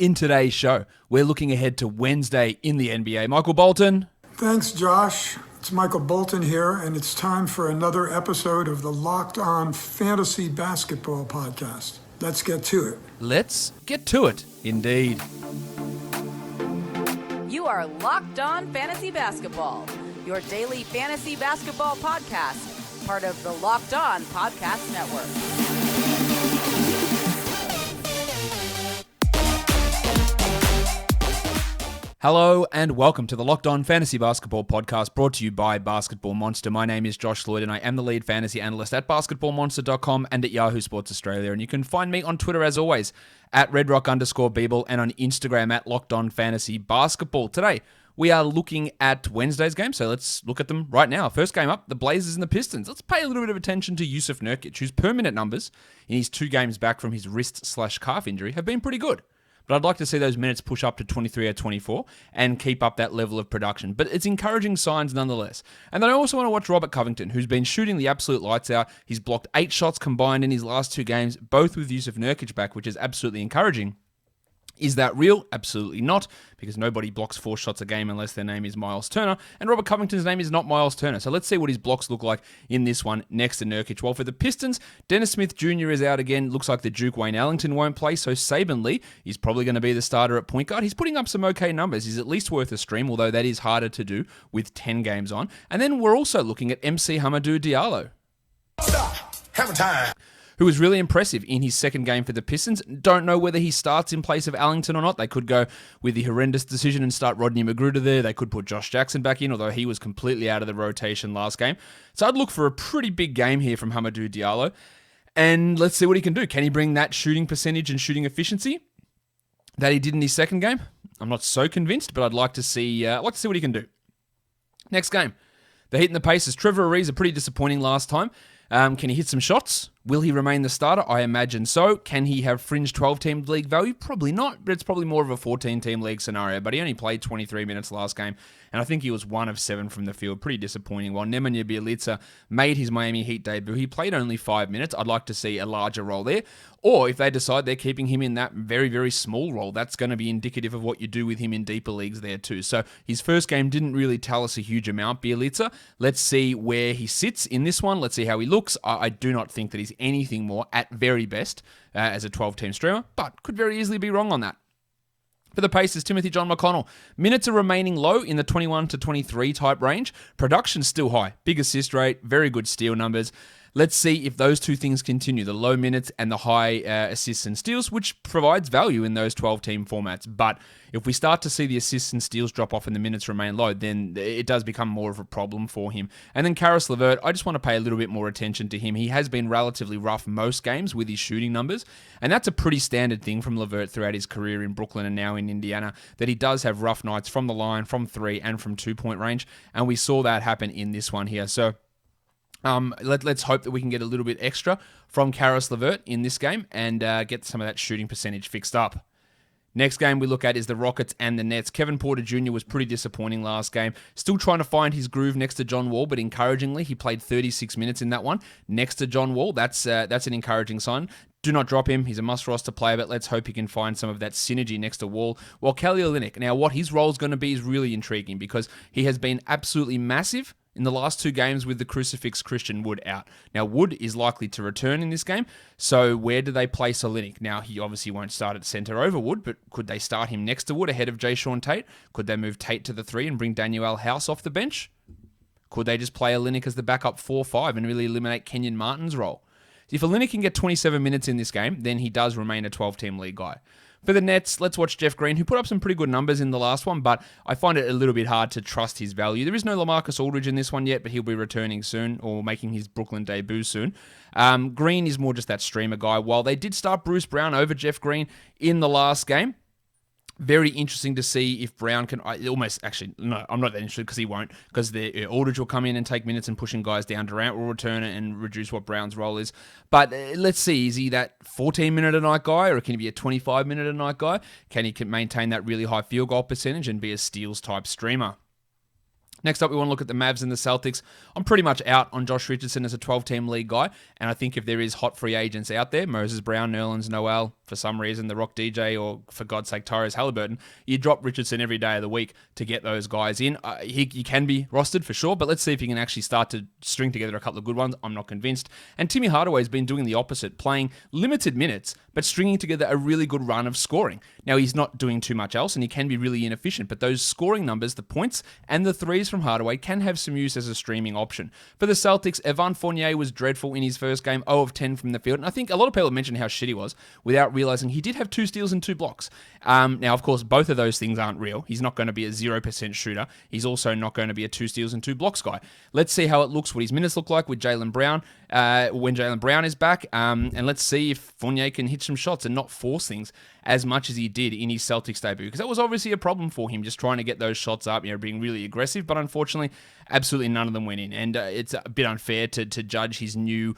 In today's show, we're looking ahead to Wednesday in the NBA. Michael Bolton. Thanks, Josh. It's Michael Bolton here, and it's time for another episode of the Locked On Fantasy Basketball Podcast. Let's get to it. Let's get to it, indeed. You are Locked On Fantasy Basketball, your daily fantasy basketball podcast, part of the Locked On Podcast Network. Hello and welcome to the Locked On Fantasy Basketball Podcast, brought to you by Basketball Monster. My name is Josh Lloyd and I am the lead fantasy analyst at basketballmonster.com and at Yahoo Sports Australia. And you can find me on Twitter as always at redrock_Beeble and on Instagram at Locked On Fantasy Basketball. Today, we are looking at Wednesday's game, so let's look at them right now. First game up, the Blazers and the Pistons. Let's pay a little bit of attention to Jusuf Nurkic, whose per-minute numbers in his 2 games back from his wrist/calf injury have been pretty good. But I'd like to see those minutes push up to 23 or 24 and keep up that level of production. But it's encouraging signs nonetheless. And then I also want to watch Robert Covington, who's been shooting the absolute lights out. He's blocked 8 shots combined in his last 2 games, both with Jusuf Nurkic back, which is absolutely encouraging. Is that real? Absolutely not, because nobody blocks 4 shots a game unless their name is Miles Turner, and Robert Covington's name is not Miles Turner. So let's see what his blocks look like in this one next to Nurkic. Well, for the Pistons, Dennis Smith Jr. is out again. Looks like the Duke Wayne Ellington won't play, so Saben Lee is probably going to be the starter at point guard. He's putting up some okay numbers. He's at least worth a stream, although that is harder to do with 10 games on. And then we're also looking at MC Hamidou Diallo. Stop. Hammer time. Who was really impressive in his second game for the Pistons. Don't know whether he starts in place of Ellington or not. They could go with the horrendous decision and start Rodney Magruder there. They could put Josh Jackson back in, although he was completely out of the rotation last game. So I'd look for a pretty big game here from Hamidou Diallo. And let's see what he can do. Can he bring that shooting percentage and shooting efficiency that he did in his second game? I'm not so convinced, but I'd like to see what he can do. Next game, the Heat and the Pacers. Trevor Ariza, pretty disappointing last time. Can he hit some shots? Will he remain the starter? I imagine so. Can he have fringe 12-team league value? Probably not, but it's probably more of a 14-team league scenario. But he only played 23 minutes last game, and I think he was 1 of 7 from the field. Pretty disappointing. While Nemanja Bjelica made his Miami Heat debut, he played only 5 minutes. I'd like to see a larger role there. Or if they decide they're keeping him in that very, very small role, that's going to be indicative of what you do with him in deeper leagues there too. So his first game didn't really tell us a huge amount, Bjelica. Let's see where he sits in this one. Let's see how he looks. I do not think that he's anything more, at very best, as a 12-team streamer, but could very easily be wrong on that. For the Pacers, Timothy John McConnell. Minutes are remaining low in the 21 to 23 type range. Production's still high. Big assist rate, very good steal numbers. Let's see if those two things continue, the low minutes and the high assists and steals, which provides value in those 12-team formats. But if we start to see the assists and steals drop off and the minutes remain low, then it does become more of a problem for him. And then Caris LeVert, I just want to pay a little bit more attention to him. He has been relatively rough most games with his shooting numbers, and that's a pretty standard thing from LeVert throughout his career in Brooklyn and now in Indiana, that he does have rough nights from the line, from 3 and from 2-point range, and we saw that happen in this one here. So let's hope that we can get a little bit extra from Caris LeVert in this game and get some of that shooting percentage fixed up. Next game we look at is the Rockets and the Nets. Kevin Porter Jr. was pretty disappointing last game. Still trying to find his groove next to John Wall, but encouragingly, he played 36 minutes in that one next to John Wall. That's an encouraging sign. Do not drop him. He's a must-roster player, but let's hope he can find some of that synergy next to Wall. While Kelly Olynyk, now what his role is going to be is really intriguing because he has been absolutely massive in the last 2 games with the crucifix Christian Wood out. Now, Wood is likely to return in this game, so where do they place Olynyk? Now, he obviously won't start at center over Wood, but could they start him next to Wood ahead of Jayshawn Tate? Could they move Tate to the 3 and bring Daniel House off the bench? Could they just play Olynyk as the backup 4-5 and really eliminate Kenyon Martin's role? If Olynyk can get 27 minutes in this game, then he does remain a 12-team league guy. For the Nets, let's watch Jeff Green, who put up some pretty good numbers in the last one, but I find it a little bit hard to trust his value. There is no LaMarcus Aldridge in this one yet, but he'll be returning soon, or making his Brooklyn debut soon. Green is more just that streamer guy. While they did start Bruce Brown over Jeff Green in the last game, very interesting to see if Brown can... I'm not that interested because he won't, because the Aldridge will come in and take minutes and pushing guys down. Durant will return and reduce what Brown's role is. But let's see, is he that 14-minute-a-night guy, or can he be a 25-minute-a-night guy? Can he maintain that really high field goal percentage and be a steals-type streamer? Next up, we want to look at the Mavs and the Celtics. I'm pretty much out on Josh Richardson as a 12-team league guy, and I think if there is hot free agents out there, Moses Brown, Nerlens Noel, for some reason, the Rock DJ, or for God's sake, Tyrese Halliburton, you drop Richardson every day of the week to get those guys in. He can be rostered for sure, but let's see if he can actually start to string together a couple of good ones. I'm not convinced. And Timmy Hardaway's been doing the opposite, playing limited minutes, but stringing together a really good run of scoring. Now, he's not doing too much else, and he can be really inefficient, but those scoring numbers, the points and the threes from Hardaway, can have some use as a streaming option. For the Celtics, Evan Fournier was dreadful in his first game, 0 of 10 from the field, and I think a lot of people mentioned how shit he was without realizing he did have 2 steals and 2 blocks. Now, of course, both of those things aren't real. He's not going to be a 0% shooter. He's also not going to be a 2 steals and 2 blocks guy. Let's see how it looks, what his minutes look like with Jaylen Brown, when Jaylen Brown is back, and let's see if Fournier can hit some shots and not force things as much as he did in his Celtics debut, because that was obviously a problem for him, just trying to get those shots up, being really aggressive, but unfortunately, absolutely none of them went in, and it's a bit unfair to judge his new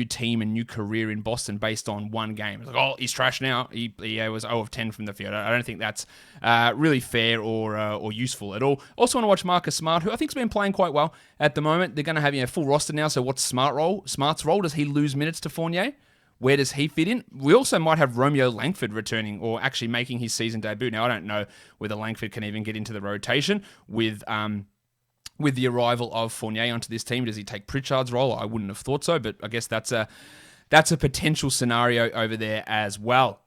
team and new career in Boston based on one game. It's like, oh, he's trash now. He was 0 of 10 from the field. I don't think that's really fair or useful at all. Also want to watch Marcus Smart, who I think's been playing quite well at the moment. They're going to have a full roster now, so what's Smart's role? Does he lose minutes to Fournier? Where does he fit in? We also might have Romeo Langford returning or actually making his season debut. Now, I don't know whether Langford can even get into the rotation with the arrival of Fournier onto this team. Does he take Pritchard's role? I wouldn't have thought so, but I guess that's a potential scenario over there as well.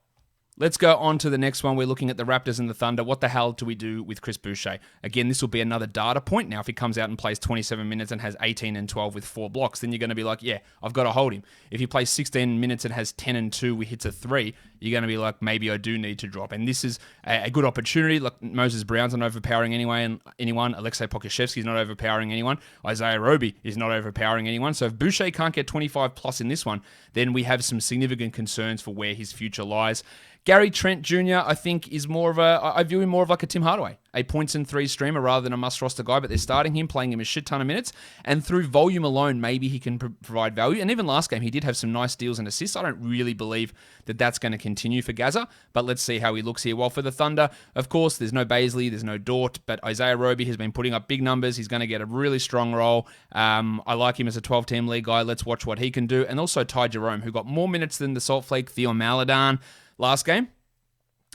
Let's go on to the next one. We're looking at the Raptors and the Thunder. What the hell do we do with Chris Boucher? Again, this will be another data point. Now, if he comes out and plays 27 minutes and has 18 and 12 with 4 blocks, then you're going to be like, yeah, I've got to hold him. If he plays 16 minutes and has 10 and 2 with hits a 3, you're going to be like, maybe I do need to drop. And this is a good opportunity. Look, Moses Brown's not overpowering anyone. Alexei Pokusevski's not overpowering anyone. Isaiah Roby is not overpowering anyone. So if Boucher can't get 25 plus in this one, then we have some significant concerns for where his future lies. Gary Trent Jr., I think, is I view him more of like a Tim Hardaway, a points and 3 streamer rather than a must-roster guy, but they're starting him, playing him a shit ton of minutes, and through volume alone, maybe he can provide value. And even last game, he did have some nice steals and assists. I don't really believe that that's going to continue for Gaza, but let's see how he looks here. Well, for the Thunder, of course, there's no Baisley, there's no Dort, but Isaiah Roby has been putting up big numbers. He's going to get a really strong role. I like him as a 12-team league guy. Let's watch what he can do. And also Ty Jerome, who got more minutes than the Salt Flake Theo Maledon last game.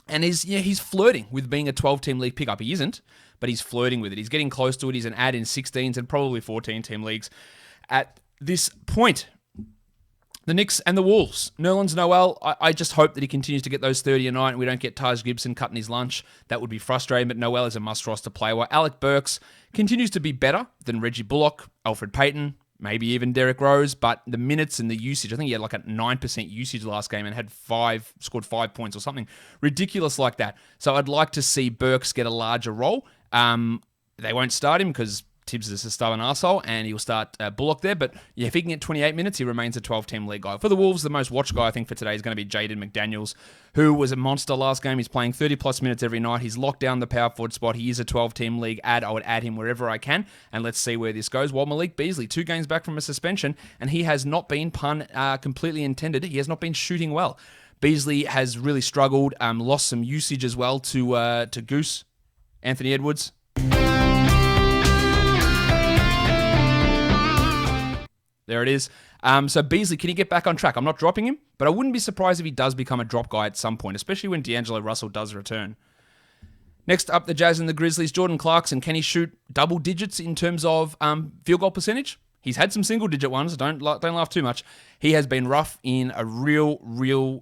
And he's flirting with being a 12-team league pickup. He isn't, but he's flirting with it. He's getting close to it. He's an add in 16s and probably 14-team leagues at this point. The Knicks and the Wolves. Nerlens Noel, I just hope that he continues to get those 30 a night and we don't get Taj Gibson cutting his lunch. That would be frustrating, but Noel is a must-roster player. While Alec Burks continues to be better than Reggie Bullock, Alfred Payton, maybe even Derrick Rose, but the minutes and the usage, I think he had like a 9% usage last game and scored 5 points or something ridiculous like that. So I'd like to see Burks get a larger role. They won't start him because Tibbs is a stubborn arsehole, and he'll start Bullock there. But yeah, if he can get 28 minutes, he remains a 12-team league guy. For the Wolves, the most watched guy I think for today is going to be Jaden McDaniels, who was a monster last game. He's playing 30-plus minutes every night. He's locked down the power forward spot. He is a 12-team league add. I would add him wherever I can, and let's see where this goes. While Malik Beasley, 2 games back from a suspension, and he has not been, pun completely intended, he has not been shooting well. Beasley has really struggled, lost some usage as well to Goose, Anthony Edwards. There it is. So Beasley, can he get back on track? I'm not dropping him, but I wouldn't be surprised if he does become a drop guy at some point, especially when D'Angelo Russell does return. Next up, the Jazz and the Grizzlies. Jordan Clarkson, can he shoot double digits in terms of field goal percentage? He's had some single-digit ones. Don't laugh too much. He has been rough in a real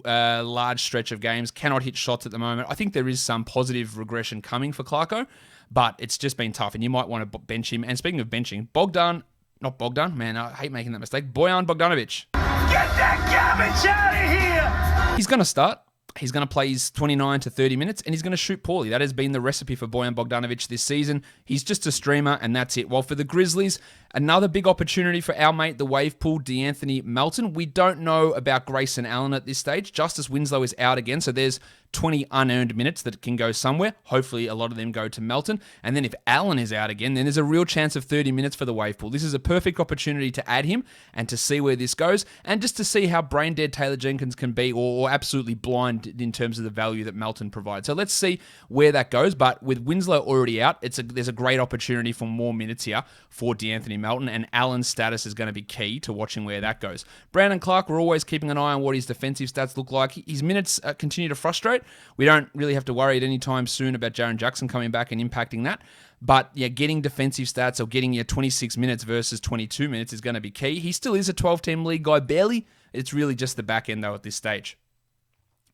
large stretch of games. Cannot hit shots at the moment. I think there is some positive regression coming for Clarko, but it's just been tough, and you might want to bench him. And speaking of benching, Bojan Bogdanovic. Get that garbage out of here! He's going to start. He's going to play his 29 to 30 minutes, and he's going to shoot poorly. That has been the recipe for Bojan Bogdanovic this season. He's just a streamer, and that's it. While for the Grizzlies, another big opportunity for our mate, the wave pool, DeAnthony Melton. We don't know about Grayson Allen at this stage. Justice Winslow is out again, so there's 20 unearned minutes that can go somewhere. Hopefully a lot of them go to Melton. And then if Allen is out again, then there's a real chance of 30 minutes for the wave pool. This is a perfect opportunity to add him and to see where this goes, and just to see how brain dead Taylor Jenkins can be, or absolutely blind in terms of the value that Melton provides. So let's see where that goes. But with Winslow already out, there's a great opportunity for more minutes here for DeAnthony Melton, and Allen's status is going to be key to watching where that goes. Brandon Clark, we're always keeping an eye on what his defensive stats look like. His minutes continue to frustrate. We don't really have to worry at any time soon about Jaren Jackson coming back and impacting that. But yeah, getting defensive stats or getting your 26 minutes versus 22 minutes is going to be key. He still is a 12-team league guy, barely. It's really just the back end, though, at this stage.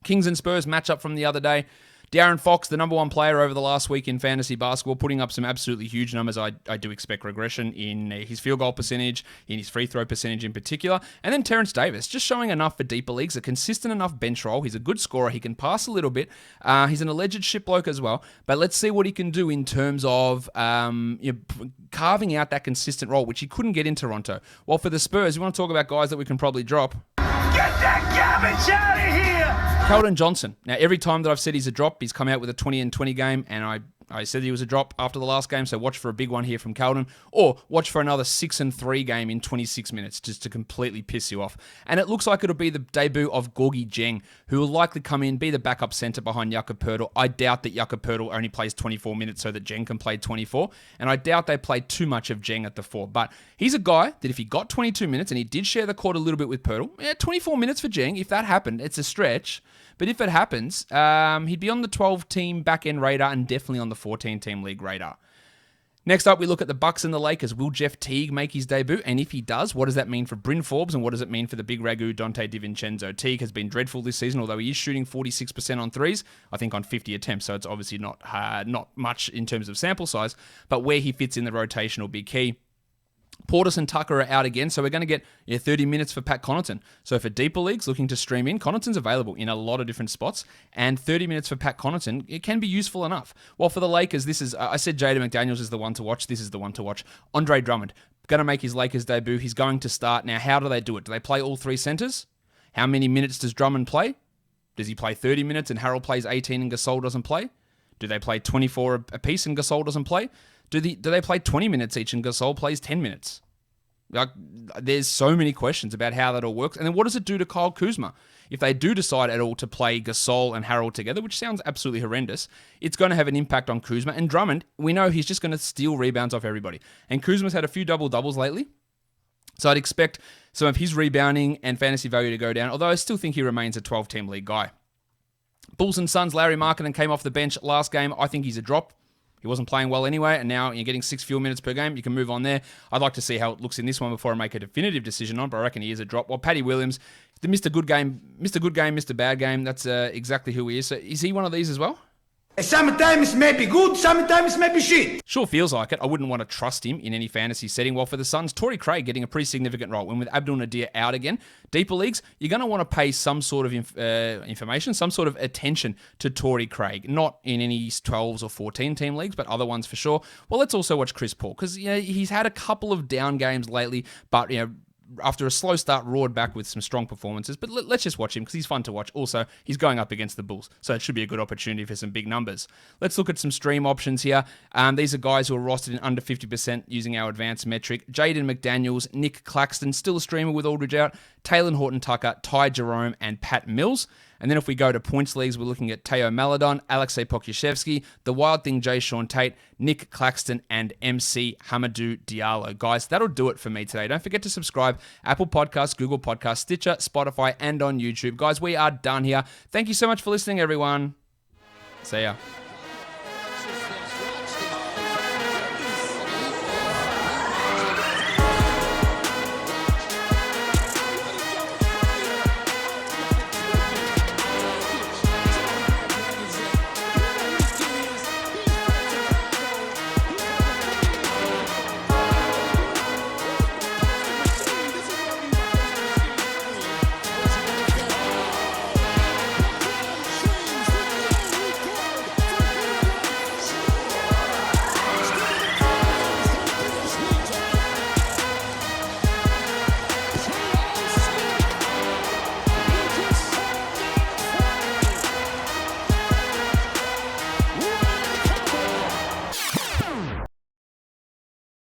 Kings and Spurs matchup from the other day. De'Aaron Fox, the number one player over the last week in fantasy basketball, putting up some absolutely huge numbers. I do expect regression in his field goal percentage, in his free throw percentage in particular. And then Terrence Davis, just showing enough for deeper leagues, a consistent enough bench role. He's a good scorer. He can pass a little bit. He's an alleged shit bloke as well. But let's see what he can do in terms of carving out that consistent role, which he couldn't get in Toronto. Well, for the Spurs, we want to talk about guys that we can probably drop. Get that garbage out of here! Keldon Johnson. Now, every time that I've said he's a drop, he's come out with a 20-20 game, and I said he was a drop after the last game, so watch for a big one here from Keldon, or watch for another 6-3 game in 26 minutes just to completely piss you off. And it looks like it'll be the debut of Gorgie Dieng, who will likely come in, be the backup center behind Jakob Poeltl. I doubt that Jakob Poeltl only plays 24 minutes so that Dieng can play 24, and I doubt they play too much of Dieng at the 4. But he's a guy that if he got 22 minutes, and he did share the court a little bit with Poeltl, 24 minutes for Dieng, if that happened, it's a stretch. But if it happens, he'd be on the 12-team back-end radar and definitely on the 14-team league radar. Next up, we look at the Bucks and the Lakers. Will Jeff Teague make his debut? And if he does, what does that mean for Bryn Forbes? And what does it mean for the big ragu Dante DiVincenzo? Teague has been dreadful this season, although he is shooting 46% on threes, I think on 50 attempts. So it's obviously not much in terms of sample size. But where he fits in the rotation will be key. Portis and Tucker are out again, so we're going to get 30 minutes for Pat Connaughton. So for deeper leagues looking to stream in, Connaughton's available in a lot of different spots, and 30 minutes for Pat Connaughton, it can be useful enough. While for the Lakers, I said Jaden McDaniels is the one to watch. This is the one to watch. Andre Drummond, going to make his Lakers debut. He's going to start. Now, how do they do it? Do they play all three centers? How many minutes does Drummond play? Does he play 30 minutes and Harrell plays 18 and Gasol doesn't play? Do they play 24 apiece and Gasol doesn't play? Do they play 20 minutes each and Gasol plays 10 minutes? There's so many questions about how that all works. And then what does it do to Kyle Kuzma? If they do decide at all to play Gasol and Harrell together, which sounds absolutely horrendous, it's going to have an impact on Kuzma. And Drummond, we know he's just going to steal rebounds off everybody. And Kuzma's had a few double-doubles lately. So I'd expect some of his rebounding and fantasy value to go down, although I still think he remains a 12-team league guy. Bulls and Suns, Larry Markkinen came off the bench last game. I think he's a drop. He wasn't playing well anyway, and now you're getting 6 field minutes per game. You can move on there. I'd like to see how it looks in this one before I make a definitive decision on, but I reckon he is a drop. Well, Patty Williams, the Mr. Good Game, Mr. Bad Game, that's exactly who he is. So is he one of these as well? Sometimes maybe good, sometimes maybe shit. Sure feels like it. I wouldn't want to trust him in any fantasy setting. Well, for the Suns, Torrey Craig getting a pretty significant role. And with Abdul Nadir out again, deeper leagues, you're going to want to pay some sort of information, some sort of attention to Torrey Craig. Not in any 12s or 14-team leagues, but other ones for sure. Well, let's also watch Chris Paul, because he's had a couple of down games lately, but after a slow start, roared back with some strong performances. But let's just watch him because he's fun to watch. Also, he's going up against the Bulls, so it should be a good opportunity for some big numbers. Let's look at some stream options here. These are guys who are rostered in under 50% using our advanced metric. Jaden McDaniels, Nick Claxton, still a streamer with Aldridge out, Taylor Horton-Tucker, Ty Jerome, and Pat Mills. And then if we go to points leagues, we're looking at Teo Maledon, Alexei Pokusevski, The Wild Thing, Jay Sean Tate, Nick Claxton, and MC Hamadou Diallo. Guys, that'll do it for me today. Don't forget to subscribe. Apple Podcasts, Google Podcasts, Stitcher, Spotify, and on YouTube. Guys, we are done here. Thank you so much for listening, everyone. See ya.